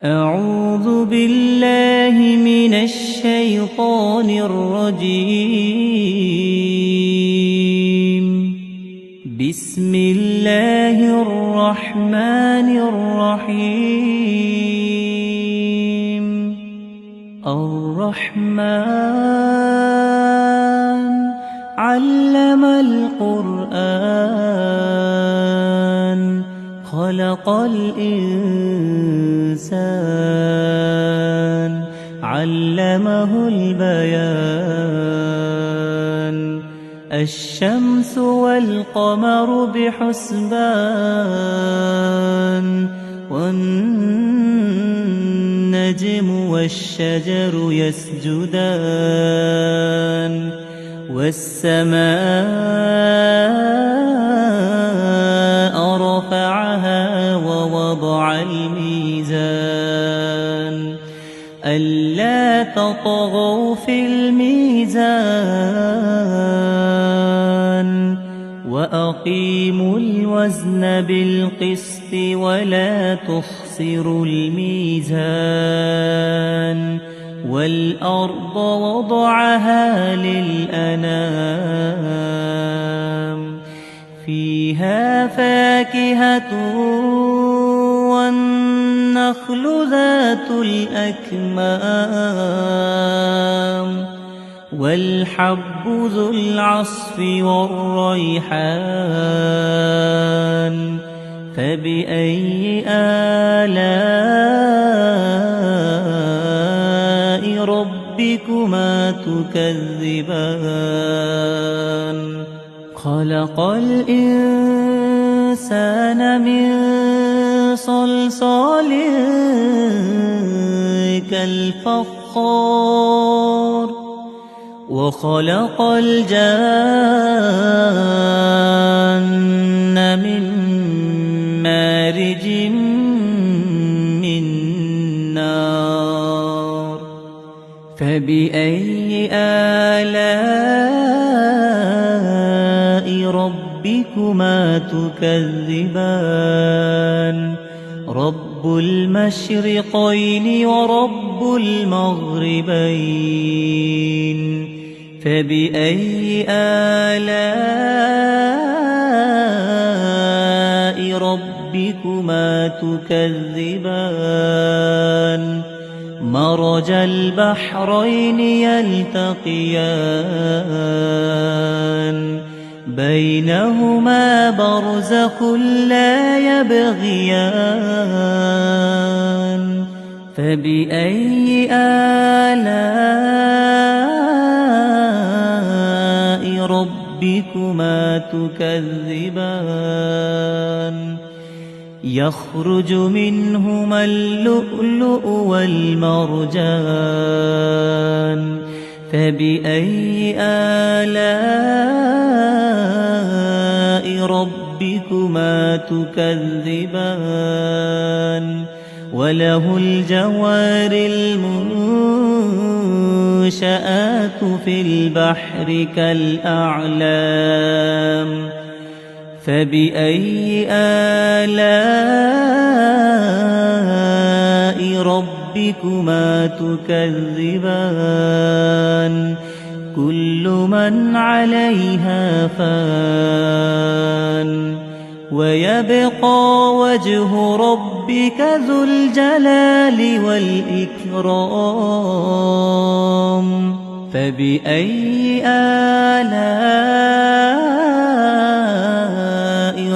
أعوذ بالله من الشيطان الرجيم. بسم الله الرحمن الرحيم. الرحمن علم القرآن خلق الإنسان علمه البيان. الشمس والقمر بحسبان والنجم والشجر يسجدان والسماء رفعها ووضع الميزان ألا تطغوا في الميزان وأقيموا الوزن بالقسط ولا تخسروا الميزان. والأرض وضعها للأنام فيها فاكهة والنخل ذات الأكمام والحب ذو العصف والريحان. فبأي آلاء ربكما تكذبان؟ خلق الإنسان من صلصال كالفخار وخلق الجان من مارج من نار. فبأي آلاء ربكما تكذبان؟ رب المشرقين ورب المغربين. فبأي آلاء ربكما تكذبان؟ مرج البحرين يلتقيان بينهما برزخ لا يبغيان. فبأي آلاء ربكما تكذبان؟ يخرج منهما اللؤلؤ والمرجان. فبأي آلاء ربكما تكذبان؟ وله الجوار المنشآت في البحر كالأعلام. فبأي آلاء ربكما تكذبان؟ كل من عليها فان ويبقى وجه ربك ذو الجلال والإكرام. فبأي آلاء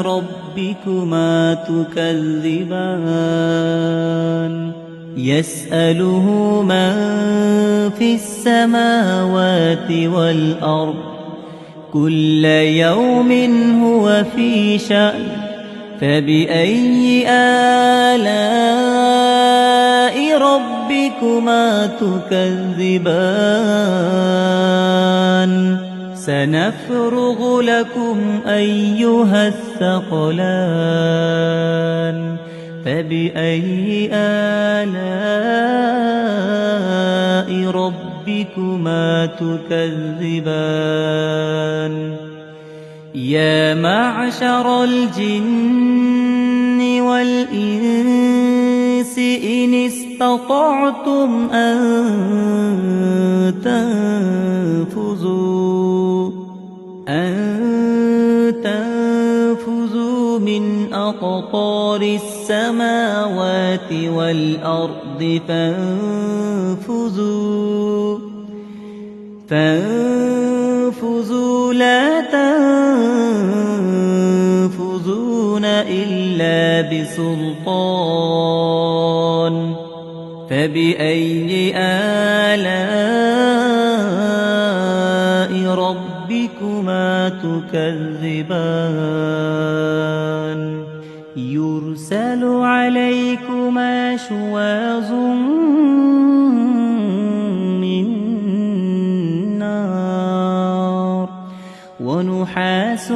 ربكما تكذبان؟ يسأله من في السماوات والأرض كل يوم هو في شأن. فبأي آلاء ربكما تكذبان؟ سنفرغ لكم أيها الثقلان. فبأي آلاء ربكما تكذبان؟ يا معشر الجن والإنس الإنس إن استطعتم أن تنفذوا من أقطار السماوات والأرض فانفذوا لا تنفذون إلا بسلطان فبأي آلاء ربكما تكذبان يرسل عليكما شواظ من نار ونحاس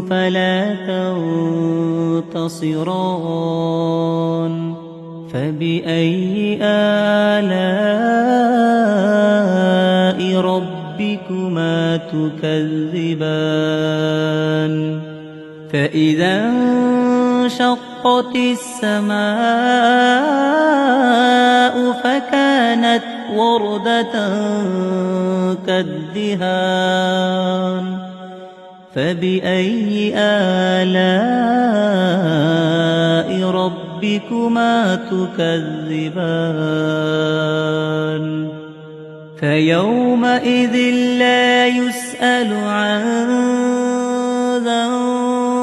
فلا تنتصران فبأي آلاء ربكما تكذبان فإذا انشقت السماء فكانت وردة كالدهان فبأي آلاء ربكما تكذبان فيومئذ لا يسأل عن ذنبه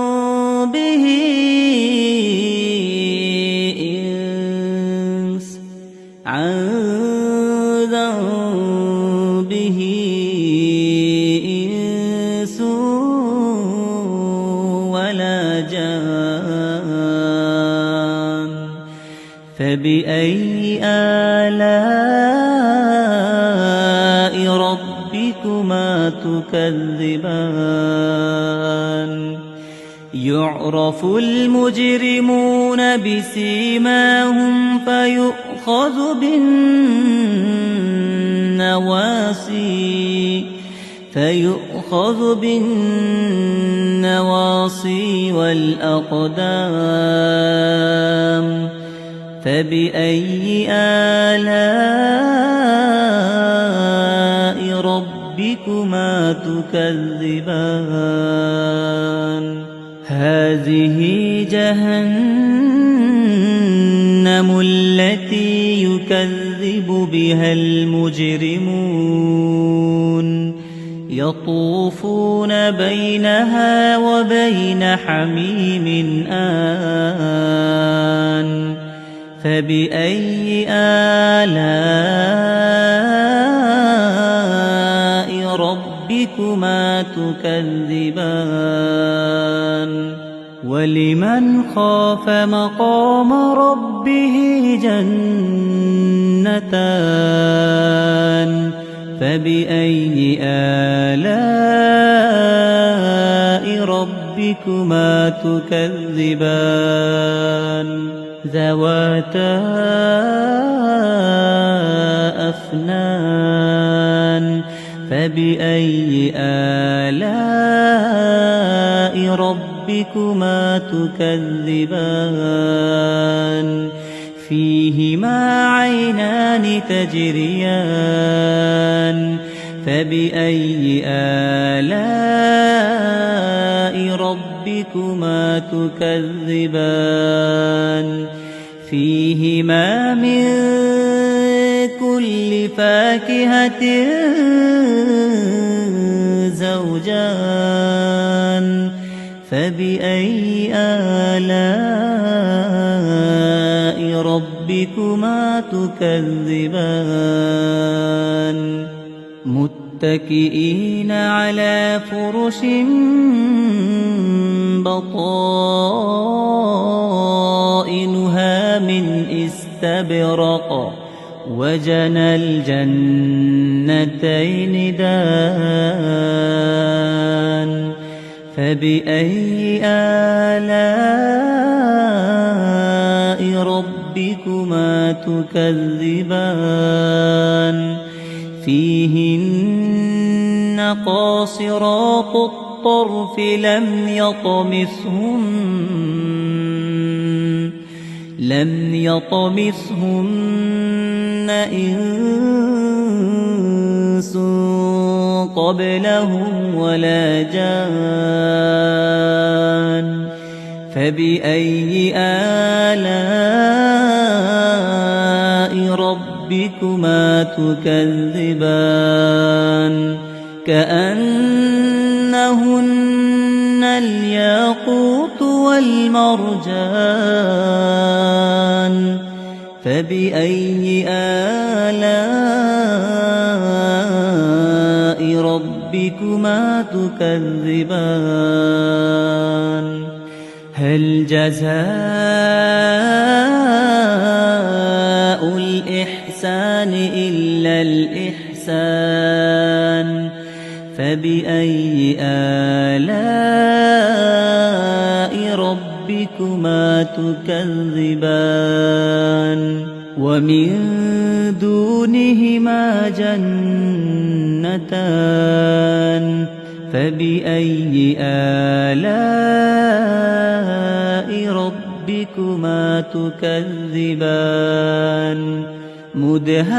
إنس ولا جان فبأي آلاء ربكما تكذبان يعرف المجرمون بسيماهم فيؤخذ بالنواصي والأقدام فبأي آلاء ربكما تكذبان هذه جهنم التي يكذب بها المجرمون يطوفون بينها وبين حميم آن فبأي آلاء ربكما تكذبان ولمن خاف مقام ربه جنتان فبأي آلاء ربكما تكذبان ذواتا أفنان فبأي آلاء ربكما تكذبان فيهما عينان تجريان فبأي آلاء ربكما تكذبان فيهما من كل فاكهة زوجان فبأي آلاء ربكما تكذبان متكئين على فرش بطائنها من استبرق وجنى الجنتين دان فبأي آلاء ربكما تكذبان فيهن قاصرات الطرف لم لم يطمثهن إنس قبلهم ولا جان فبأي آلاء ربكما تكذبان كأنهن الياقوت والمرجان فبأي آلاء ربكما تكذبان هل جزاء الإحسان إلا الإحسان فبأي آلاء ربكما تكذبان ومن دونهما جنتان فبأي آلاء ربكما تكذبان مدهامتان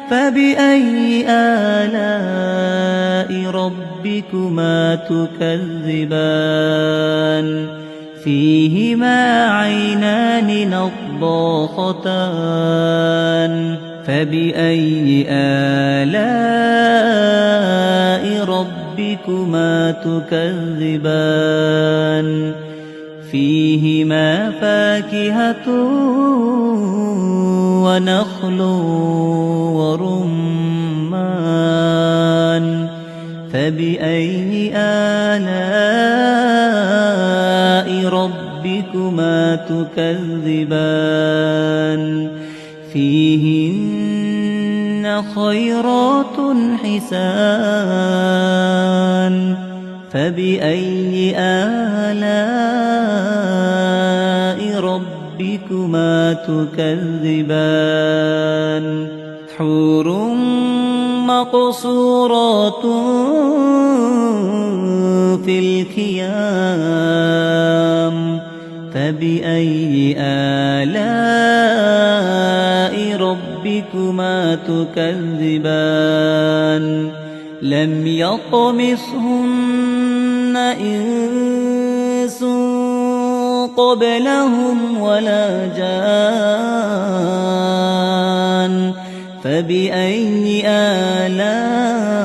فبأي آلاء ربكما تكذبان فيهما عينان نضاختان فبأي آلاء ربكما تكذبان فيهما فاكهة ونخل ورمان فبأي آلاء ربكما تكذبان فيهن خيرات حسان فبأي آلاء ربكما تكذبان حور مقصورات في الخيام فبأي آلاء ربكما تكذبان لم يطمثهن إنس قبلهم ولا جان فبأي آلاء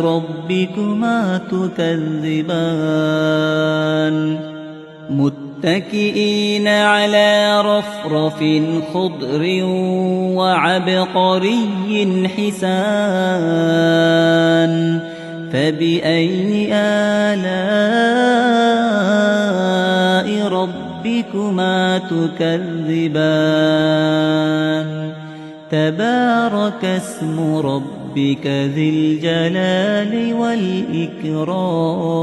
ربكما تكذبان متكئين على رفرف خضر وعبقري حسان فبأي آلاء ربكما تكذبان تبارك اسم ربك ذي الجلال والإكرام.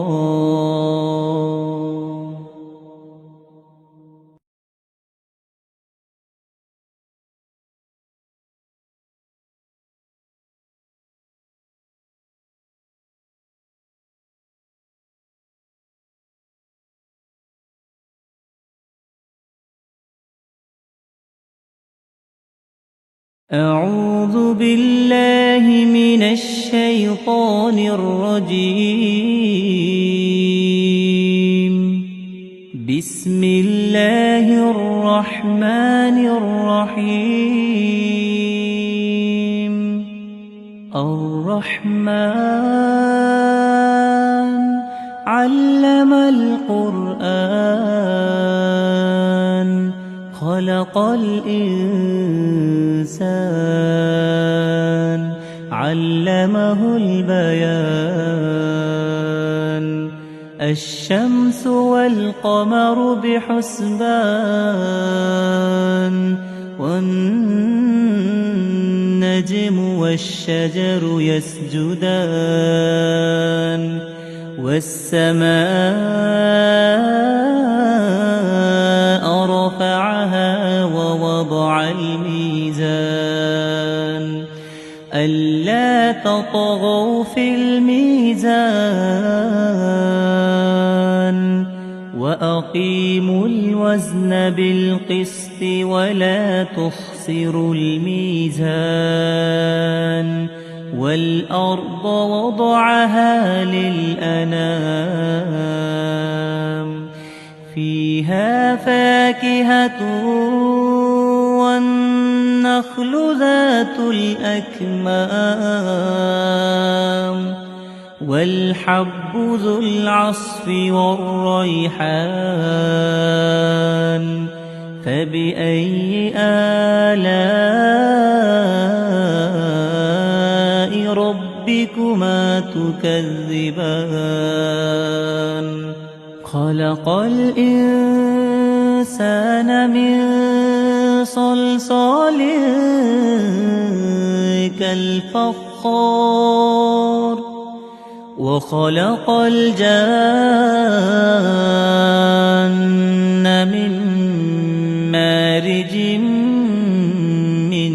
أعوذ بالله من الشيطان الرجيم. بسم الله الرحمن الرحيم. الرحمن علم القرآن خلق الإنسان علمه البيان الشمس والقمر بحسبان والنجم والشجر يسجدان والسماء رفعها ووضع الميزان ألا تطغوا في الميزان وأقيموا الوزن بالقسط ولا تخسروا الميزان والأرض وضعها للأنام فيها فاكهة والنخل ذات الأكمام والحب ذو العصف والريحان فبأي آلاء ربكما تكذبان خلق الإنسان من صلصال كالفخار وخلق الجان من مارج من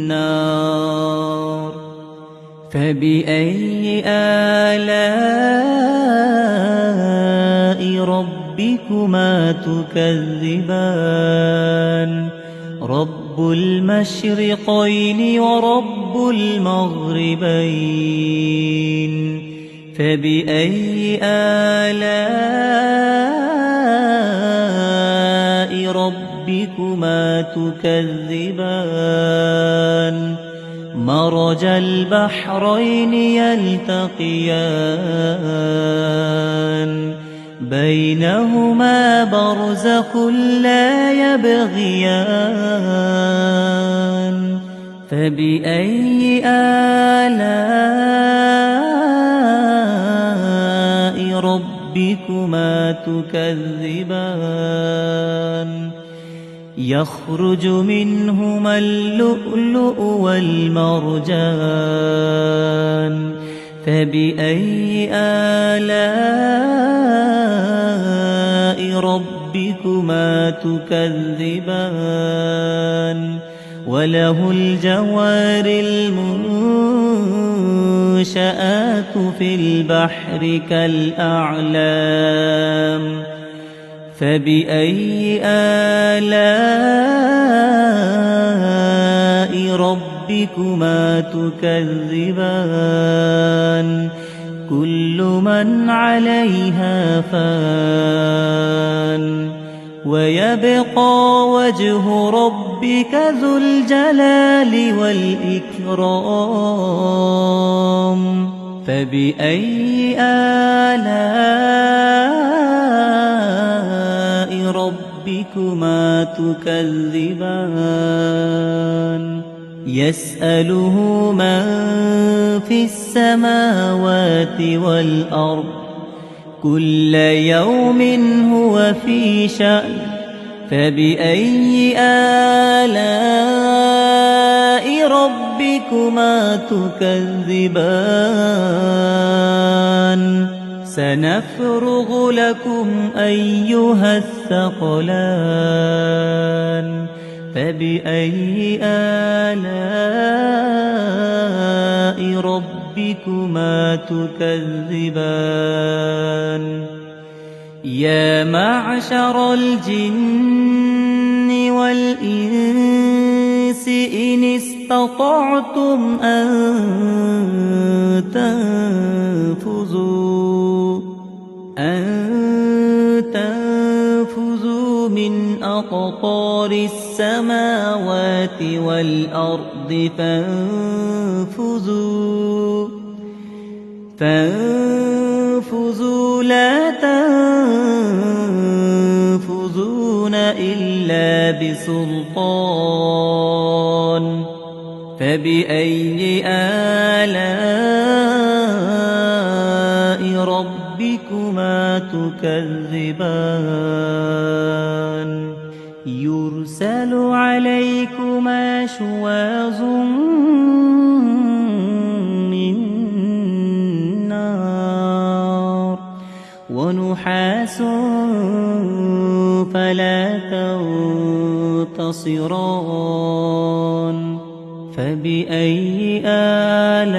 نار فبأي آلاء ربكما تكذبان رب المشرقين ورب المغربين فبأي آلاء ربكما تكذبان مرج البحرين يلتقيان بينهما برزخ لا يبغيان فبأي آلاء ربكما تكذبان يخرج منهما اللؤلؤ والمرجان فبأي آلاء ربكما تكذبان وله الجوار المنشآت في البحر كالأعلام فبأي آلاء ربكما تكذبان كل من عليها فان ويبقى وجه ربك ذو الجلال والإكرام فبأي آلاء ربكما تكذبان يسأله من في السماوات والأرض كل يوم هو في شأن فبأي آلاء ربكما تكذبان سنفرغ لكم أيها الثقلان فبأي آلاء ربكما تكذبان يا معشر الجن والإنس إن استطعتم أن تنفذوا من أقطار السماوات والأرض فانفذوا لا تنفذون إلا بسلطان فبأي آلاء ربكما تكذبان يرسل عليكما شواظ من نار ونحاس فلا تنتصران فبأي آلاء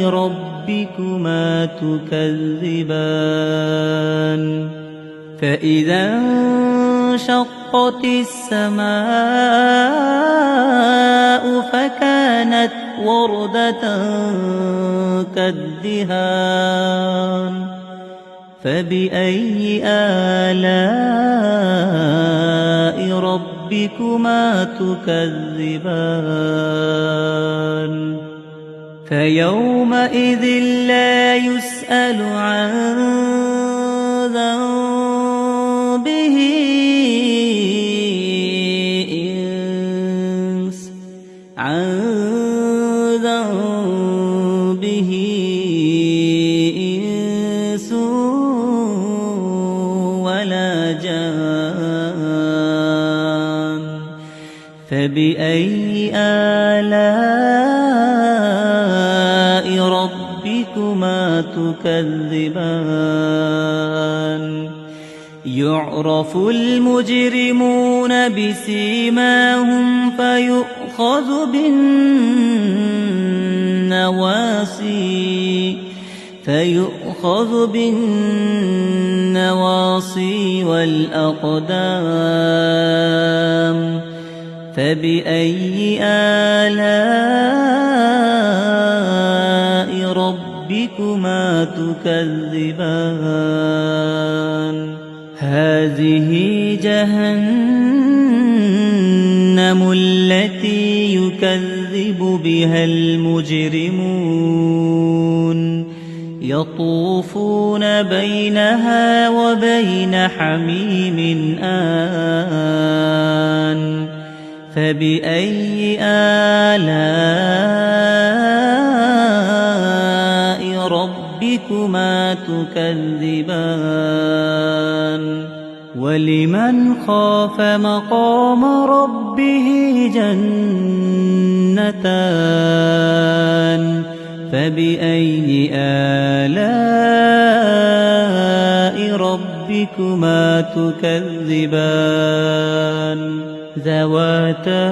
ربكما ربكما تكذبان فإذا انشقت السماء فكانت وردة كالدهان فبأي آلاء ربكما تكذبان فيومئذ لا يسأل عن ذنبه إنس ولا جان فبأي آلاء ربكما تكذبان يعرف المجرمون بسيماهم فيؤخذ بالنواصي والأقدام فبأي آلاء ربكما تكذبان هذه جهنم التي يكذب بها المجرمون يطوفون بينها وبين حميم آن فبأي آلاء ربكما تكذبان ولمن خاف مقام ربه جنتان فبأي آلاء ربكما تكذبان ذواتا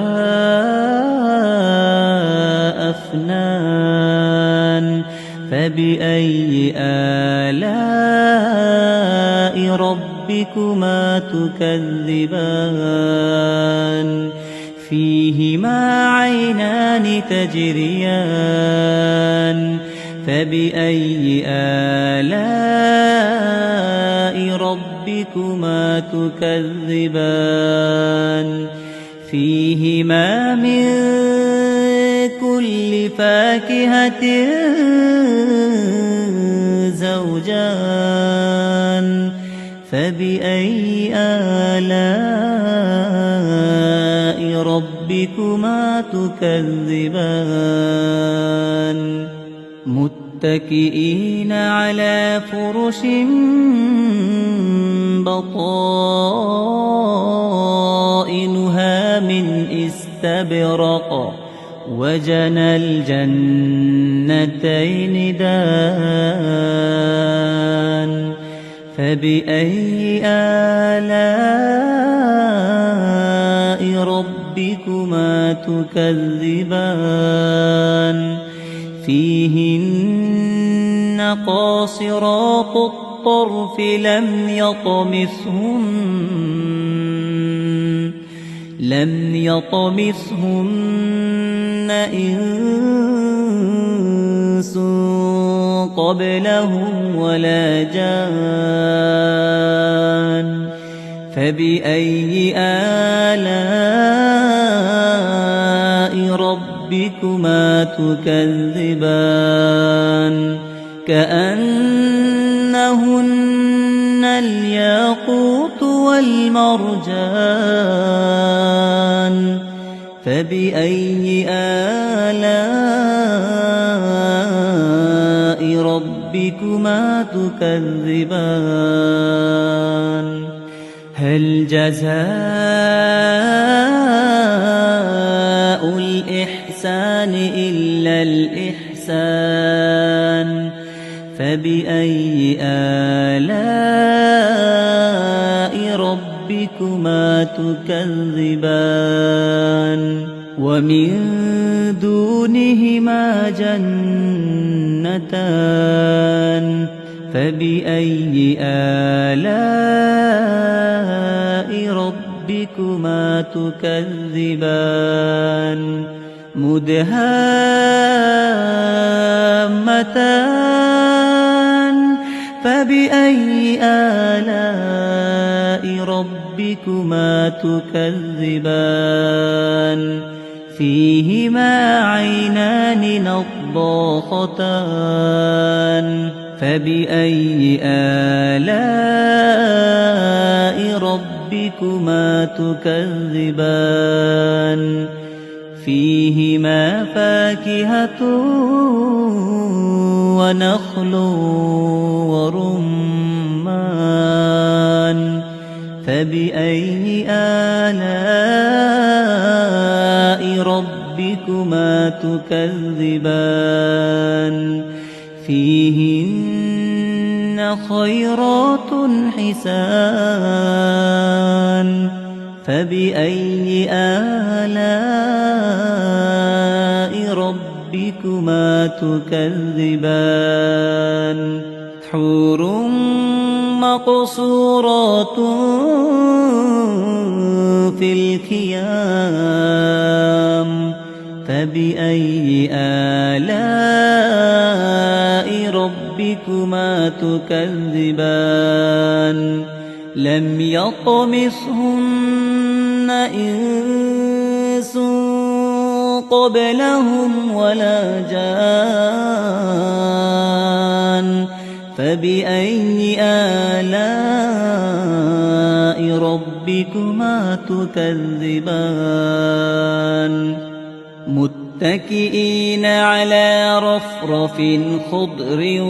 أفنان فبأي آلاء ربكما تكذبان فيهما عينان تجريان فبأي آلاء ربكما تكذبان فيهما من كل فاكهة زوجان فبأي آلاء ربكما تكذبان متكئين على فرش بطائنها من استبرق وجنى الجنتين دان فبأي آلاء ربكما تكذبان فيهن قاصرات الطرف لم يطمثهن إنس قبلهم ولا جان فبأي آلاء ربكما تكذبان كأنهن الياقوت والمرجان فبأي آلاء ربكما تكذبان هل جزاء الإحسان إلا الإحسان فبأي آلاء ربكما تكذبان ومن دونهما جنتان جنتان فبأي آلاء ربكما تكذبان مدهامتان فبأي آلاء ربكما تكذبان فيهما عينان نضاختان فبأي آلاء ربكما تكذبان فيهما فاكهة ونخل ورمان فبأي آلاء ربكما تكذبان فيهن خيرات حسان فبأي آلاء ربكما تكذبان حور مقصورات في الخيام فبأي آلاء ربكما تكذبان لم يطمثهن إنس قبلهم ولا جان فبأي آلاء ربكما تكذبان متكئين على رفرف خضر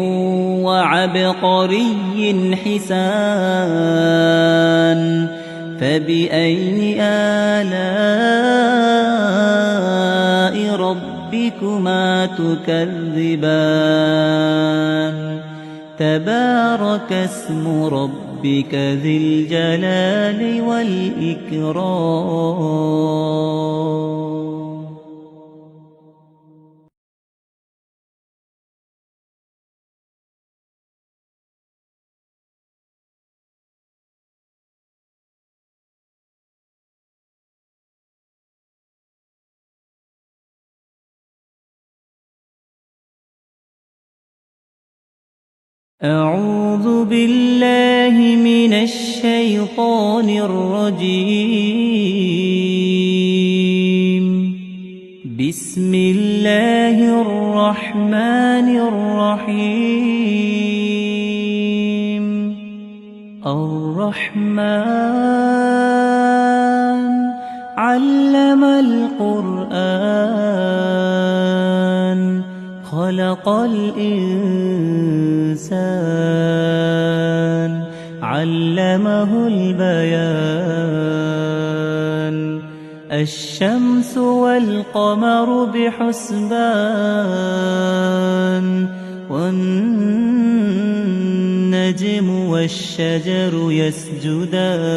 وعبقري حسان فبأي آلاء ربكما تكذبان تبارك اسم ربك ذي الجلال والإكرام. أعوذ بالله من الشيطان الرجيم. بسم الله الرحمن الرحيم. الرحمن علم القرآن خلق الإنسان علمه البيان الشمس والقمر بحسبان والنجم والشجر يسجدان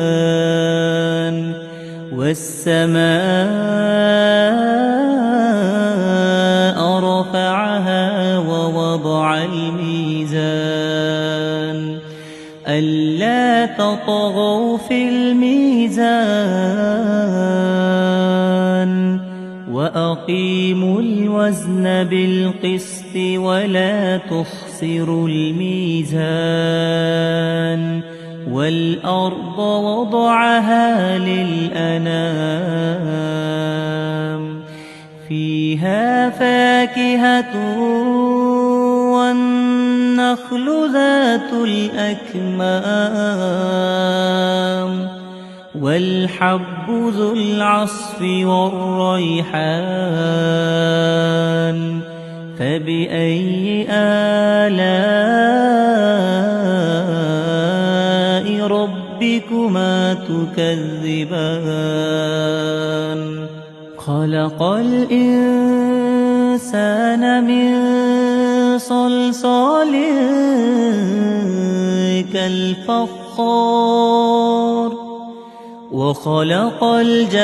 والسماء رفعها ووضع الميزان ألا تطغوا في الميزان وأقيموا الوزن بالقسط ولا تخسروا الميزان والأرض وضعها للأنام فيها فاكهة والنخل ذات الأكمام والحب ذو العصف والريحان فبأي آلاء ربكما تكذبان خلق الإنسان من صلصال كالفخار وخلق الجان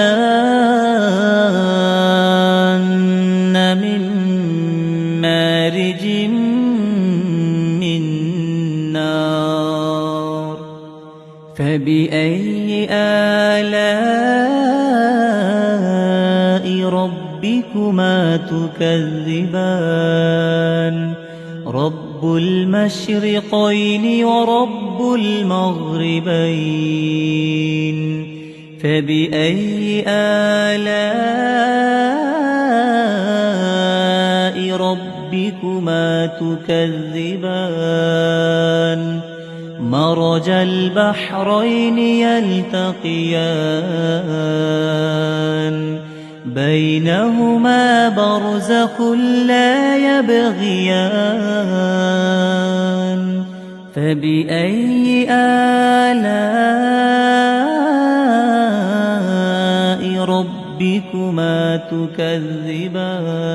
من مارج فبأي آلاء ربكما تكذبان رب المشرقين ورب المغربين فبأي آلاء ربكما تكذبان مرج البحرين يلتقيان بينهما برزخ لا يبغيان فبأي آلاء ربكما تكذبان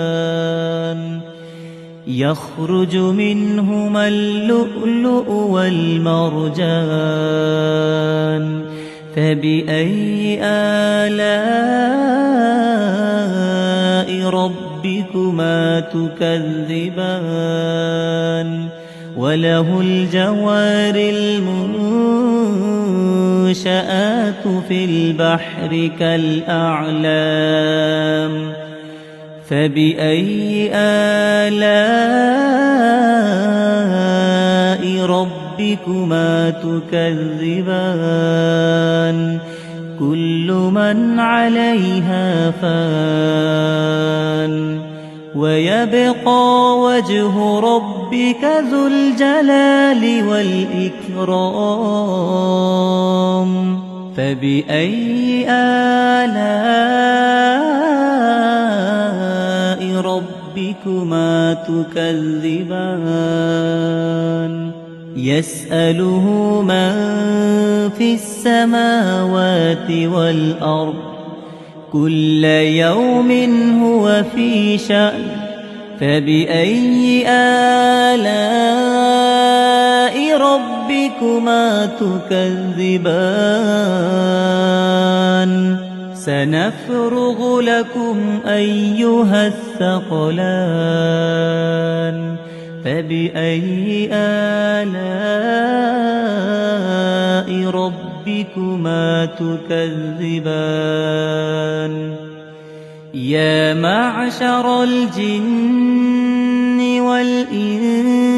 يخرج منهما اللؤلؤ والمرجان فبأي آلاء ربكما تكذبان وله الجوار المنشآت في البحر كالأعلام فبأي آلاء ربكما تكذبان كل من عليها فان ويبقى وجه ربك ذو الجلال والإكرام فبأي آلاء ربكما تكذبان يسأله من في السماوات والأرض كل يوم هو في شأن فبأي آلاء ربكما تكذبان سنفرغ لكم أيها الثقلان فبأي آلاء ربكما تكذبان يا معشر الجن والإنس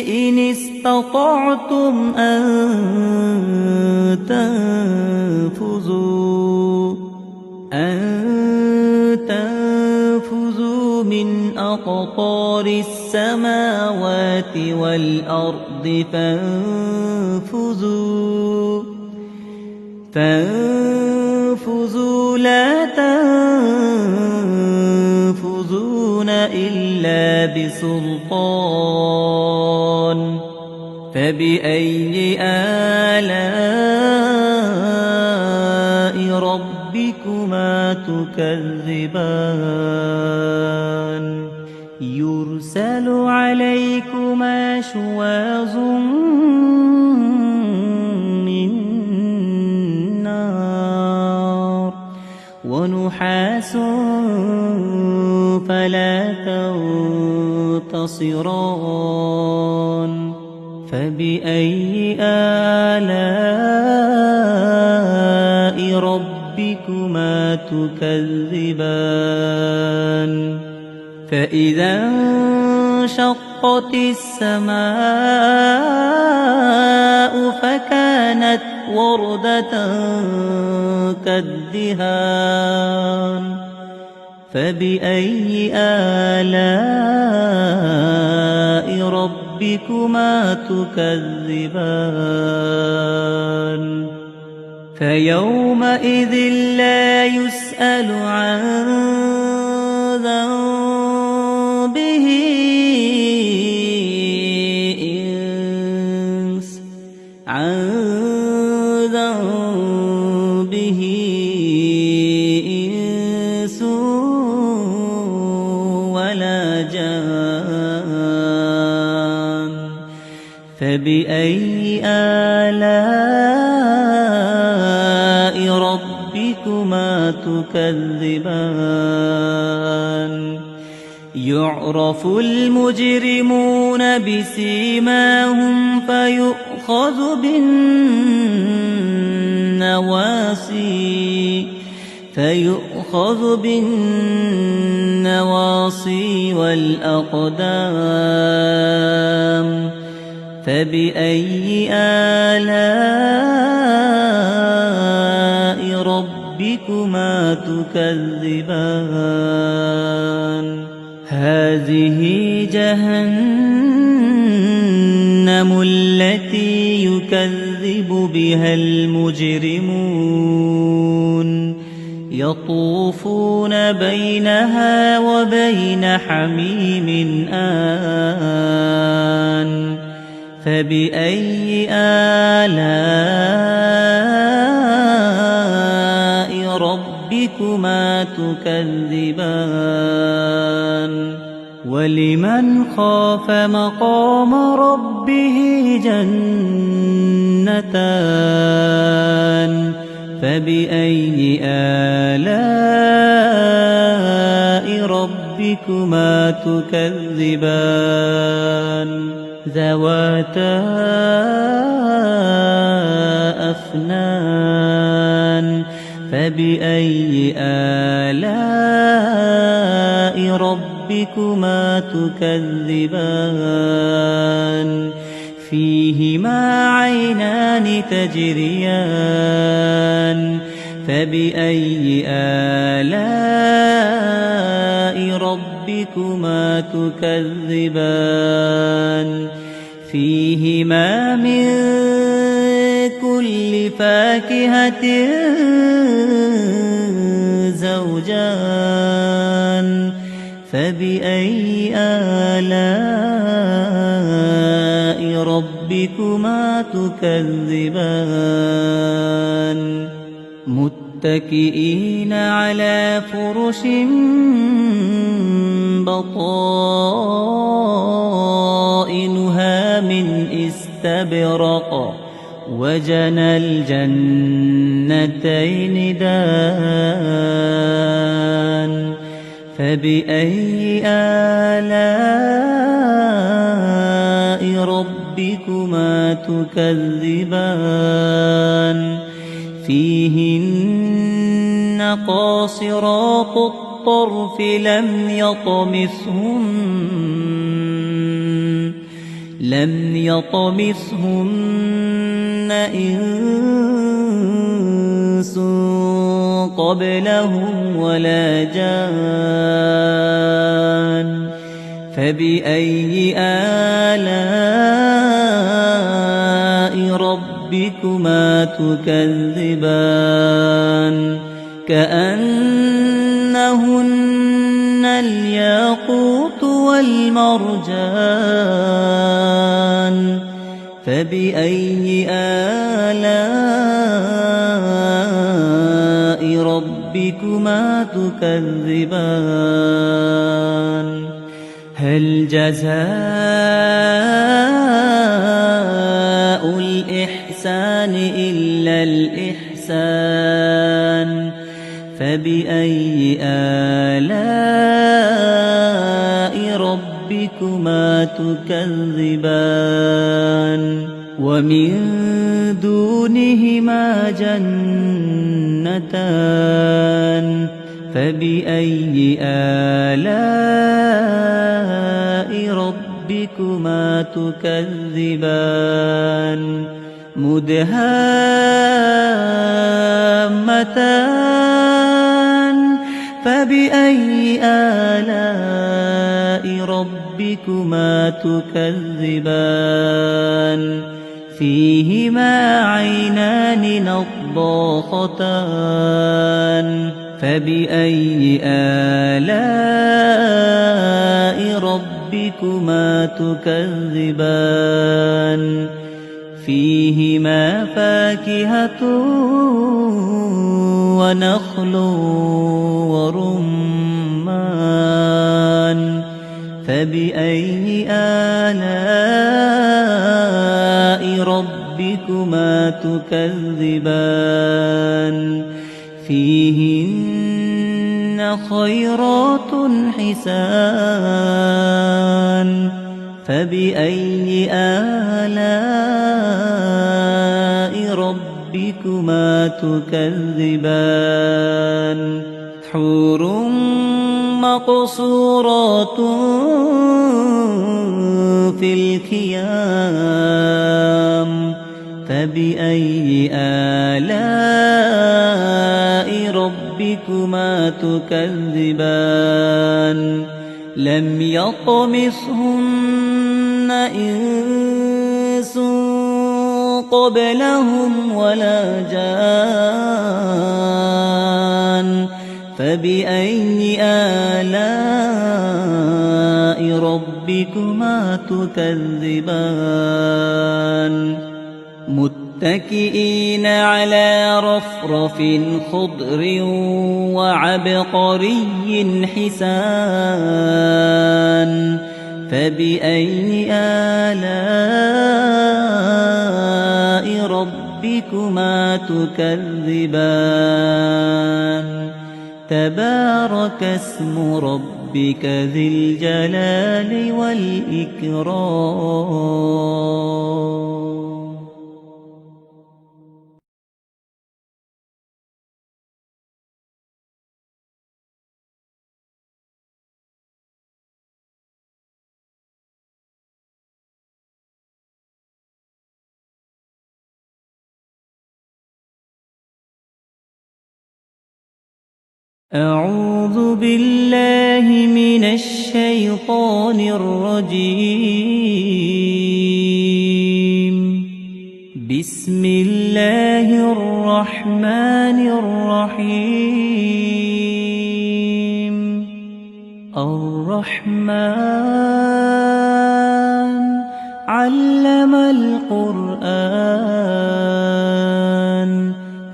إن استطعتم أن تنفذوا من أقطار السماوات والأرض فانفذوا لا تنفذون إلا بسلطان فبأي آلاء ربكما تكذبان يرسل عليكما شواظ من نار ونحاس فلا تنتصران فبأي آلاء ربكما تكذبان فإذا انشقت السماء فكانت وردة كالدهان فبأي آلاء ربكما تكذبان فيومئذ لا يسأل عن ذنبه إنس ولا جان فبأي آلاء ربكما تكذبان يعرف المجرمون بسيماهم فيؤخذ بالنواصي والأقدام فبأي آلاء ربكما تكذبان هذه جهنم التي يكذب بها المجرمون يطوفون بينها وبين حميم آن فبأي آلاء ربكما تكذبان ولمن خاف مقام ربه جنتان فبأي آلاء ربكما تكذبان ذواتا أفنان فبأي آلاء ربكما تكذبان فيهما عينان تجريان فبأي آلاء ربكما تكذبان فيهما من كل فاكهة زوجان فبأي آلاء ربكما تكذبان متكئين على فرش بطائنها من استبرق وجنى الجنتين دان فبأي آلاء ربكما تكذبان فيهن قاصرات الطرف لم يطمثهن إنس قبلهم ولا جان فبأي آلاء ربكما تكذبان كأنهن الياقوت والمرجان فبأي آلاء ربكما تكذبان هل جزاء الإحسان إلا الإحسان فبأي آلاء ربكما تكذبان ومن دونهما جنتان فبأي آلاء ربكما تكذبان مدهامتان فبأي آلاء ربكما تكذبان فيهما عينان نضاختان فبأي آلاء ربكما تكذبان فيهما فاكهة ونخل ورمان فبأي آلاء ربكما تكذبان فيهن خيرات حسان فبأي آلاء ربكما تكذبان حور مقصورات في الخيام فبأي آلاء ربكما تكذبان لم يطمثهن إنس قبلهم ولا جان فبأي آلاء ربكما تكذبان متكئين على رفرف خضر وعبقري حسان فبأي آلاء ربكما تكذبان تبارك اسم ربك ذي الجلال والإكرام. أعوذ بالله من الشيطان الرجيم. بسم الله الرحمن الرحيم. الرحمن علم القرآن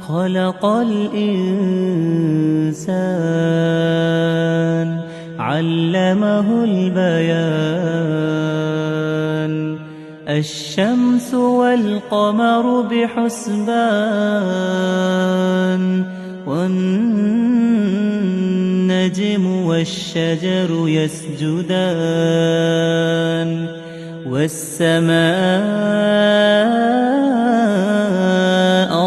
خلق الإنسان علمه البيان الشمس والقمر بحسبان والنجم والشجر يسجدان والسماء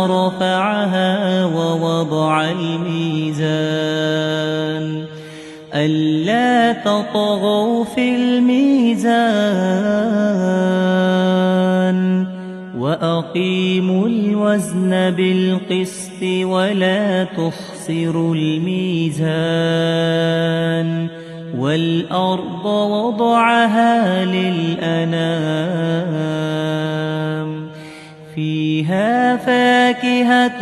رفعها ووضع الميزان ألا تطغوا في الميزان وأقيموا الوزن بالقسط ولا تخسروا الميزان والأرض وضعها للأنام فيها فاكهة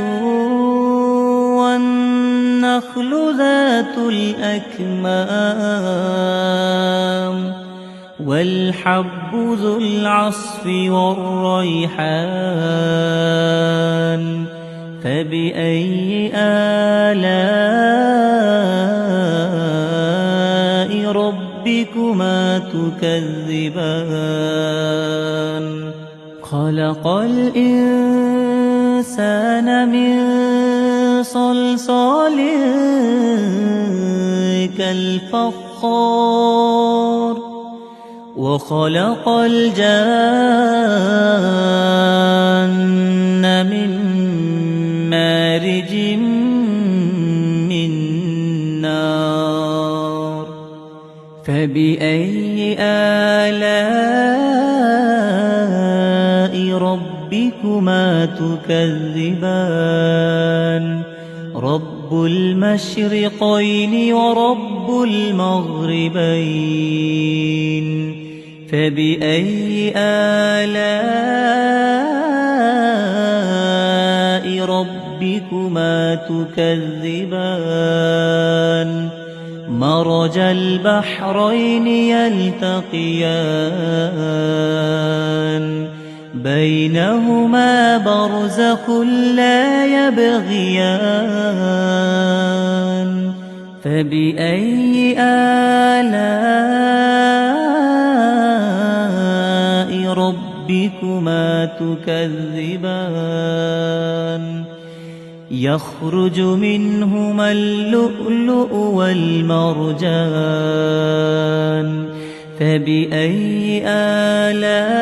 والنخل ذات الأكمام والحب ذو العصف والريحان فبأي آلاء ربكما تكذبان خلق الإنسان من صلصال كالفخار وخلق الجان من مارج من نار فبأي آلاء ربكما تكذبان رب المشرقين ورب المغربين فبأي آلاء ربكما تكذبان مرج البحرين يلتقيان بينهما برزخ لا يبغيان فبأي آلاء ربكما تكذبان يخرج منهما اللؤلؤ والمرجان فبأي آلاء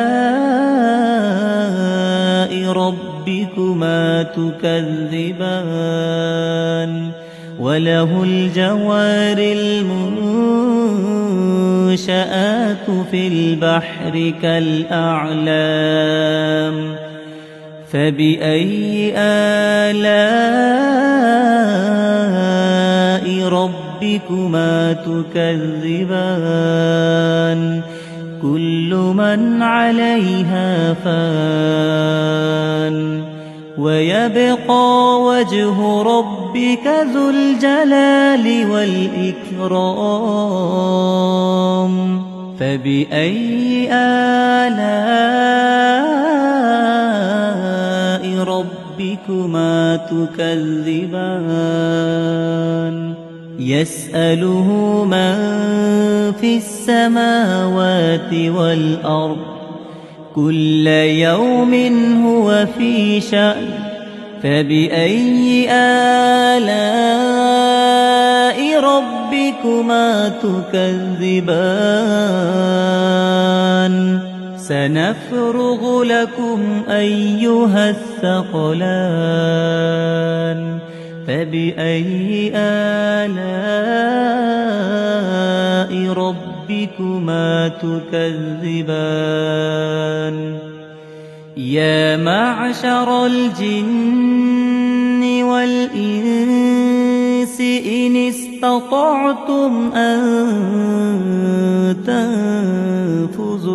ربكما تكذبان وله الجوار المنشآت في البحر كالأعلام فبأي آلاء ربكما تكذبان كل من عليها فان ويبقى وجه ربك ذو الجلال والإكرام فبأي آلاء ربكما تكذبان يسأله من في السماوات والأرض كل يوم هو في شأن فبأي آلاء ربكما تكذبان سنفرغ لكم أيها الثقلان فبأي آلاء ربكما تكذبان يا معشر الجن والإنس إن استطعتم أن تنفذوا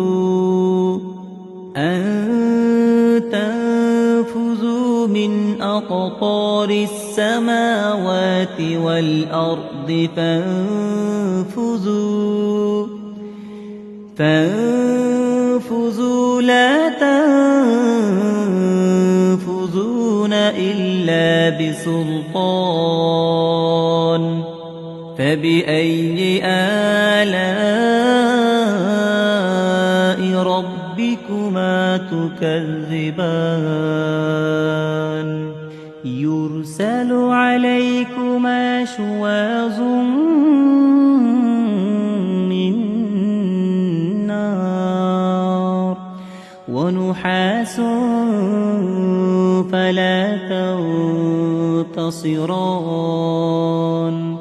من أقطار السماوات والأرض فانفذوا لا تنفذون إلا بسلطان فبأي آلاء ربكما تكذبان يرسل عليكما شواظ من نار ونحاس فلا تنتصران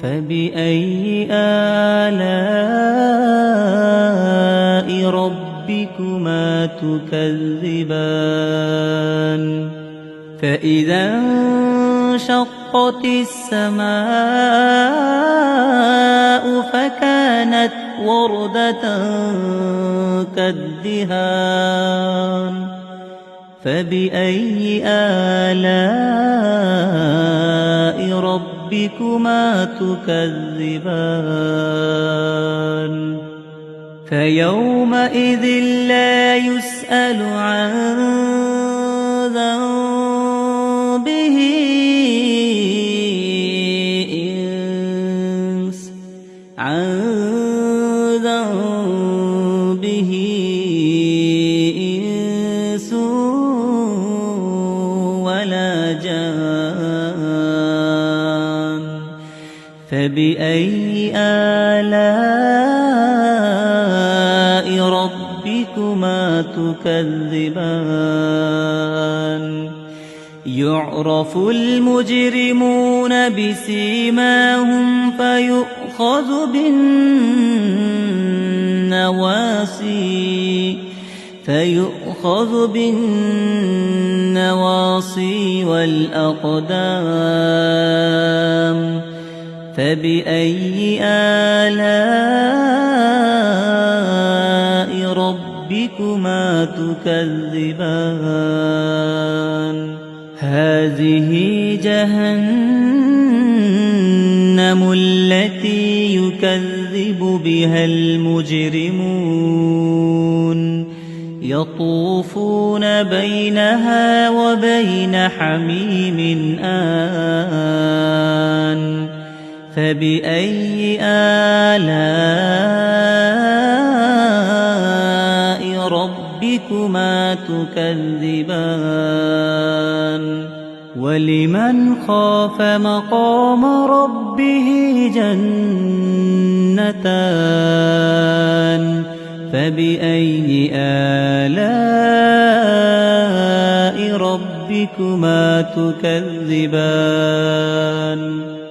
فبأي آلاء ربكما تكذبان فإذا انشقت السماء فكانت وردة كالدهان فبأي آلاء ربكما تكذبان فيومئذ لا يسأل عن ذنبه إنس ولا جان فبأي آلاء ربكما تكذبان يعرف المجرمون بسيماهم فيؤخذ بالنواصي والأقدام فبأي آلاء ربكما تكذبان هذه جهنم التي يكذب بها المجرمون يطوفون بينها وبين حميم آن فبأي آلاء ربكما تكذبان ولمن خاف مقام ربه جنتان فبأي آلاء ربكما تكذبان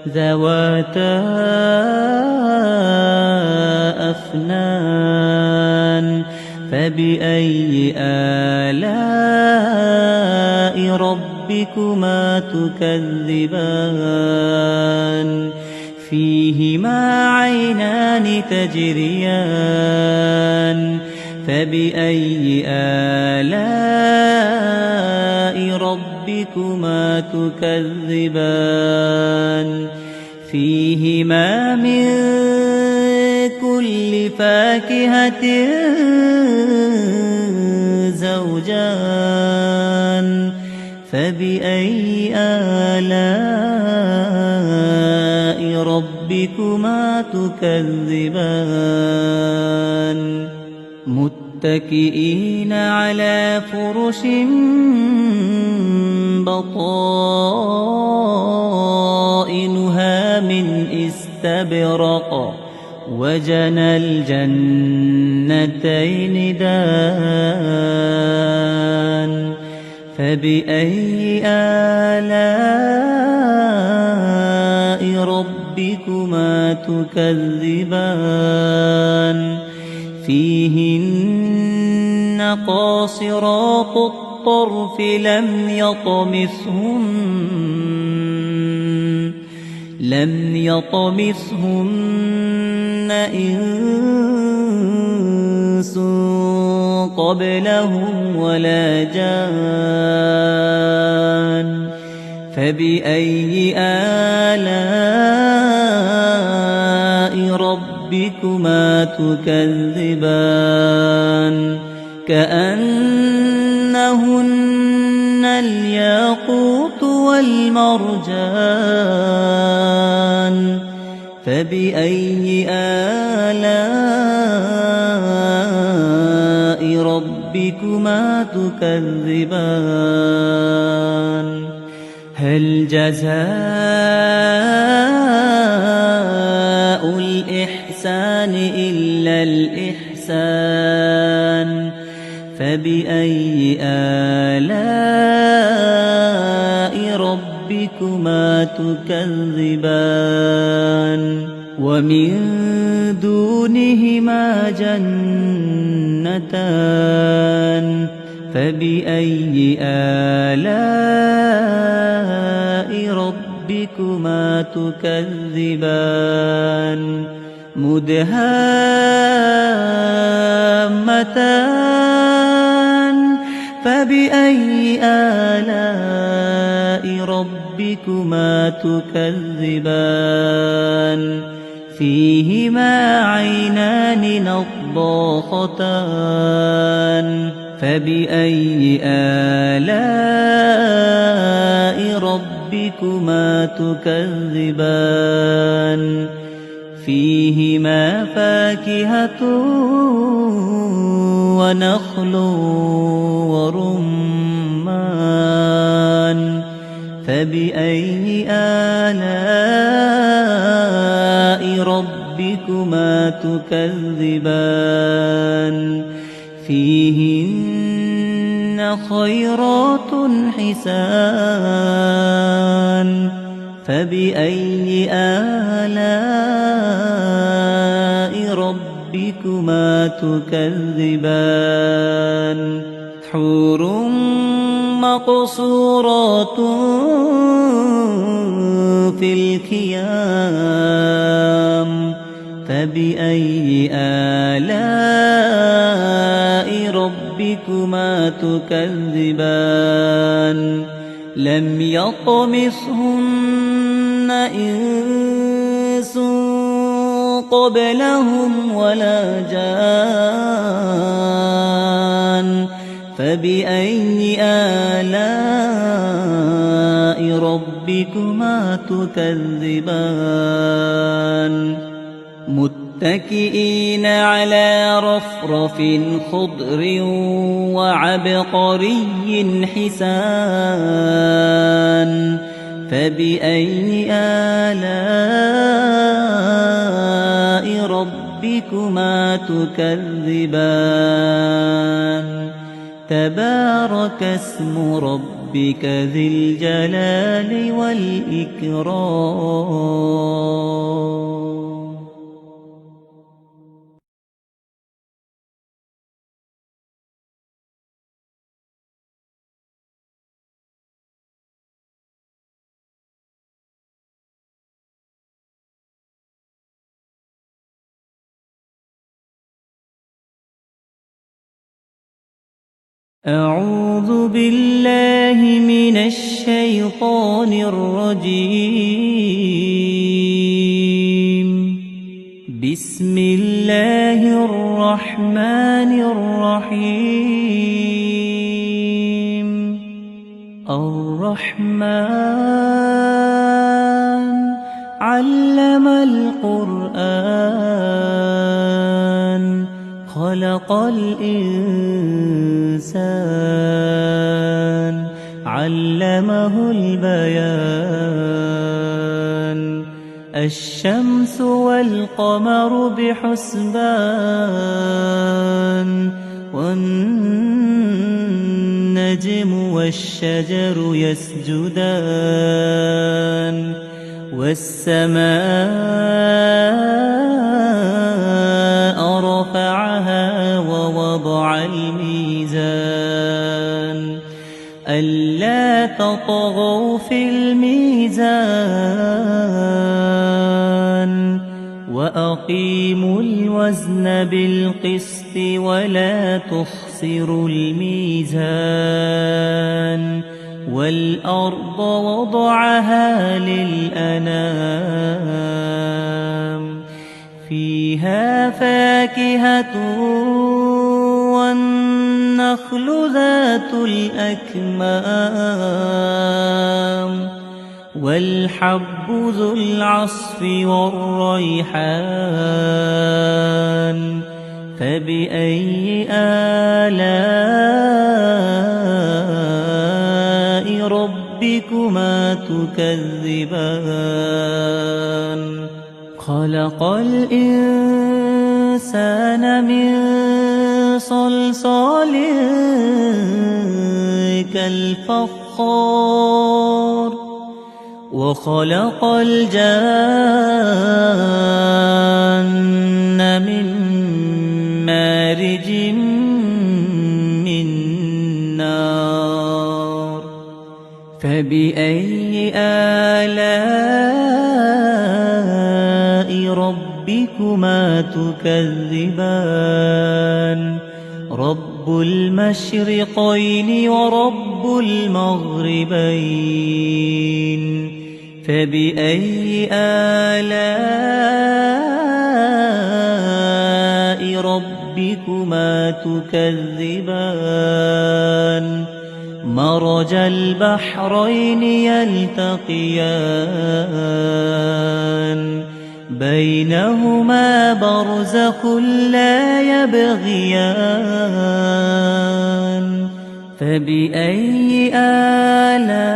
ذواتا أفنان فبأي آلاء ربكما تكذبان فيهما عينان تجريان فبأي آلاء ربكما تكذبان فيهما من كل فاكهة زوجان فبأي آلاء ربكما تكذبان متكئين على فرش بطائنها من استبرق وجنى الجنتين دان فبأي آلاء ربكما تكذبان فيهن قاصرات الطرف لم يطمثهن إنس قبلهم ولا جان فبأي آلاء ربكما تكذبان كأنهن الياقوت والمرجان فبأي آلاء ربكما تكذبان هل جزاء الإحسان إلا الإحسان فبأي آلاء ربكما تكذبان ومن دونهما جنتان فبأي آلاء ربكما تكذبان مدهامتان فبأي آلاء ربكما تكذبان فيهما عينان نضاختان فبأي آلاء ربكما تكذبان فيهما فاكهة ونخل ورمان فبأي آلاء ربكما تكذبان فيهن خيرات حسان فبأي آلاء ربكما تكذبان حور مقصورات في الخيام فبأي آلاء ربكما تكذبان لم يطمثهن إنس قبلهم ولا جان فبأي آلاء ربكما تكذبان متكئين على رفرف خضر وعبقري حسان فبأي آلاء ربكما تكذبان تبارك اسم ربك ذي الجلال والإكرام. أعوذ بالله من الشيطان الرجيم. بسم الله الرحمن الرحيم. الرحمن علم القرآن خلق الإنسان علمه البيان الشمس والقمر بحسبان والنجم والشجر يسجدان والسماء رفعها ووضع الميزان ألا تطغوا في الميزان وأقيموا الوزن بالقسط ولا تخسروا الميزان والأرض وضعها للأنام فيها فاكهة والنخل ذات الأكمام والحب ذو العصف والريحان فبأي آلاء ربكما تكذبان خلق الإنسان من صلصال كالفخار وخلق الجان من مارج من نار فبأي آلاء ربكما تكذبان رب المشرقين ورب المغربين فبأي آلاء ربكما تكذبان مرج البحرين يلتقيان بينهما برزخ لا يبغيان فبأي آلاء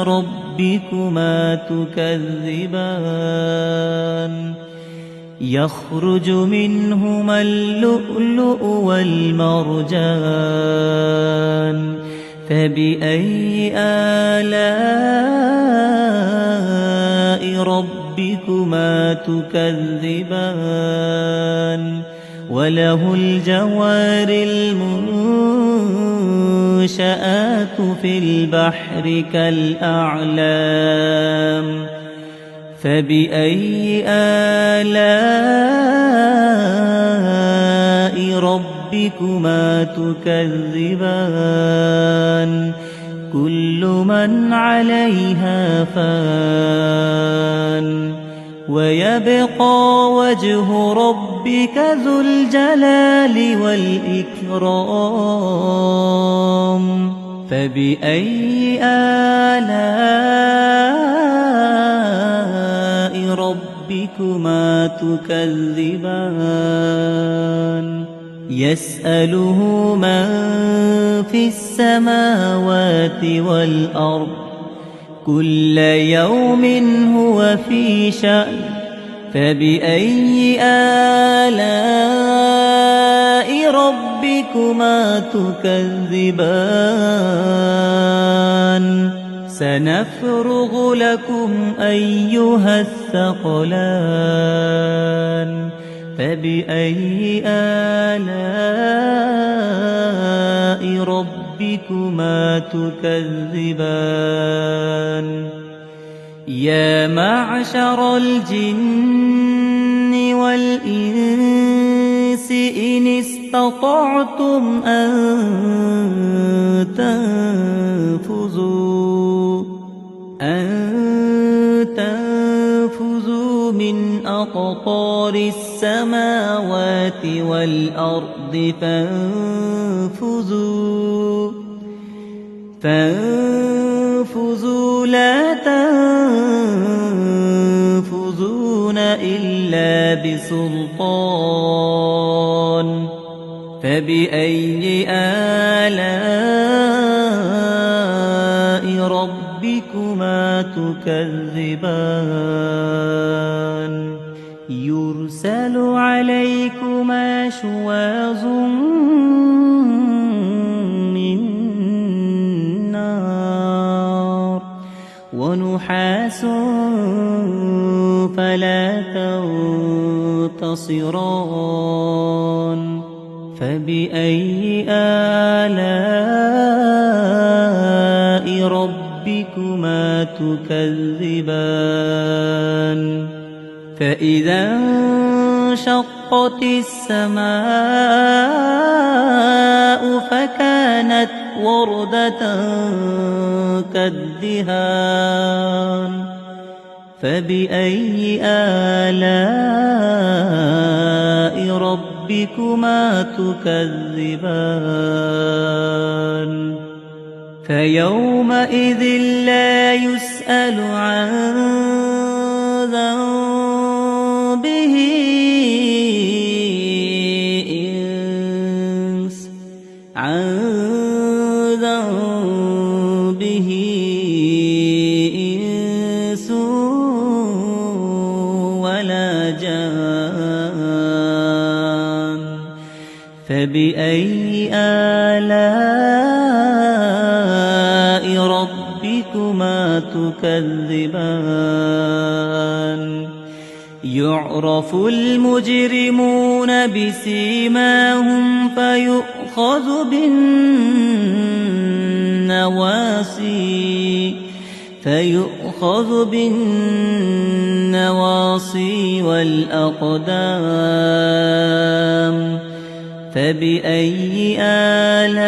ربكما تكذبان يخرج منهما اللؤلؤ والمرجان فبأي آلاء ربكما تكذبان وله الجوار المنشآت في البحر كالأعلام فبأي آلاء ربكما تكذبان كل من عليها فان ويبقى وجه ربك ذو الجلال والإكرام فبأي آلاء ربكما تكذبان يسأله من في السماوات والأرض كل يوم هو في شأن فبأي آلاء ربكما تكذبان سنفرغ لكم أيها الثقلان فبأي آلاء ربكما تكذبان يا معشر الجن والإنس إن استطعتم أن تنفذوا من أقطار السماوات والأرض فانفذوا لا تنفذون إلا بسلطان فبأي آلاء ربكما تكذبان يرسل عليكما شواظ من نار ونحاس فلا تنتصران فبأي آلاء ربكما تكذبان فإذا انشقت السماء فكانت وردة كالدهان فبأي آلاء ربكما تكذبان فيومئذ لا يسأل عن ذنبه إنس ولا جان فبأي آلاء ربكما تكذبان يعرف المجرمون بسيماهم فيؤخذ بالنواصي والأقدام فبأي آلاء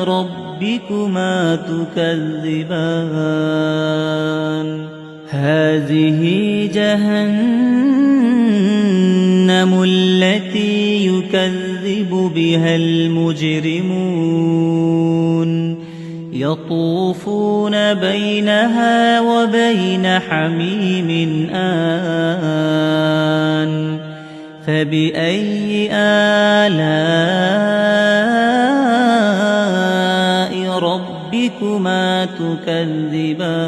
ربكما تكذبان هذه جهنم التي يكذب بها المجرمون يطوفون بينها وبين حميم آن فبأي آلاء ربكما تكذبان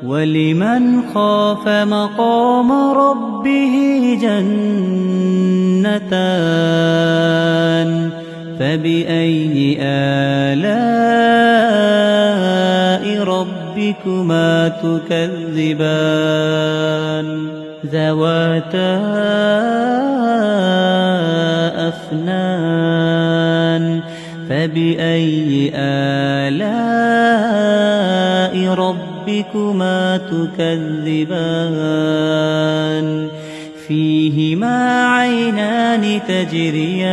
ولمن خاف مقام ربه جنتان فبأي آلاء ربكما تكذبان ذواتا أفنان فبأي آلاء ربكما تكذبان فيهما عينان تجريان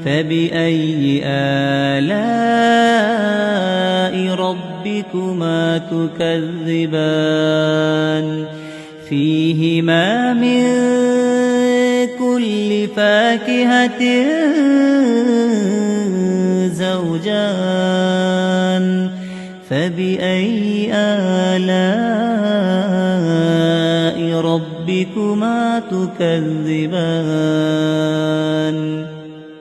فبأي آلاء ربكما تكذبان فيهما من كل فاكهة زوجان فبأي آلاء ربكما تكذبان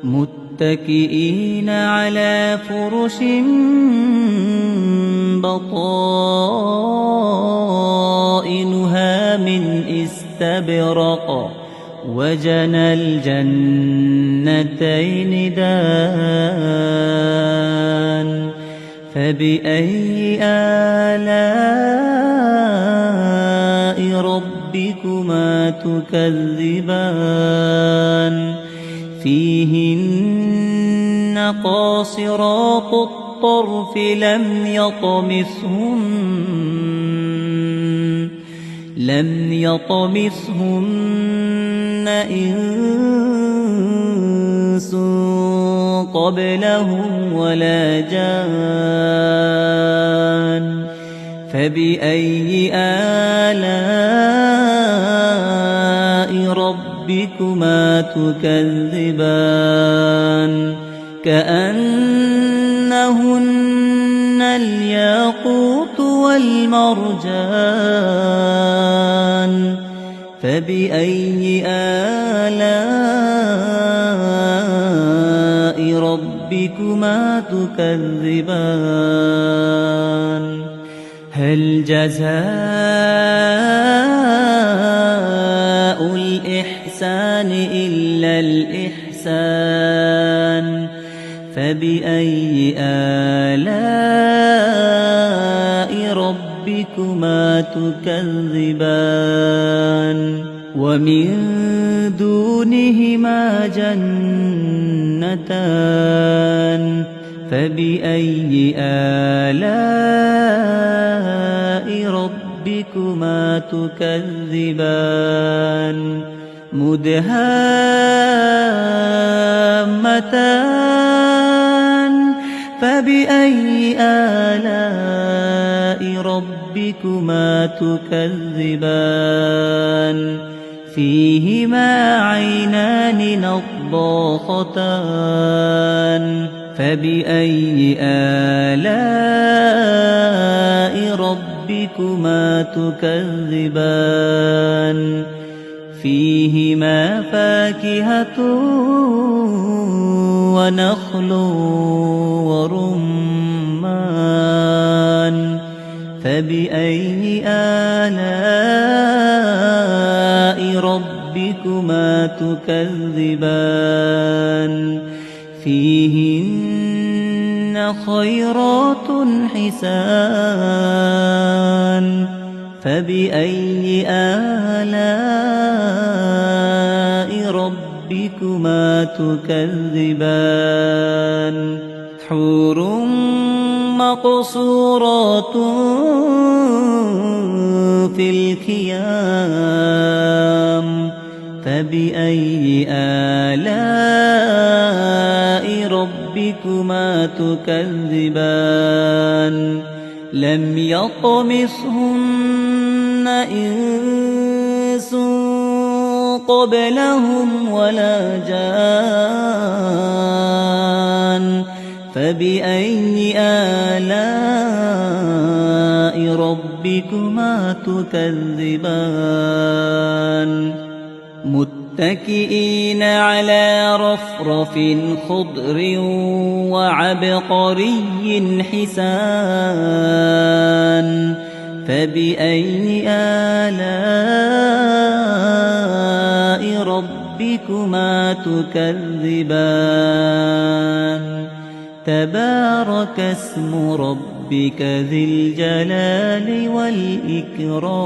متكئين على فرش بطائنها من استبرق وجنى الجنتين دان فبأي آلاء ربكما تكذبان فيهن قاصرات الطرف لم يطمثهن إنس قبلهم ولا جان فبأي آلاء ربكما تكذبان كأنهن الياقوت والمرجان فبأي آلاء ربكما تكذبان هل جزاء الإحسان إلا الإحسان فبأي آلاء ربكما تكذبان ومن دونهما جنتان فبأي آلاء ربكما تكذبان مدهامتان فبأي آلاء ربكما تكذبان فيهما عينان نضاختان فبأي آلاء ربكما تكذبان فيهما فاكهة ونخل ورمان فبأي آلاء ربكما تكذبان فيهن خيرات حسان فبأي آلاء ربكما تكذبان حور مقصورات في الخيام فبأي آلاء ربكما تكذبان لم يطمثهن إنس قبلهم ولا جان فبأي آلاء ربكما تكذبان متكئين على رفرف خضر وعبقري حسان فبأي آلاء ربكما تكذبان تبارك اسم ربك ذي الجلال والإكرام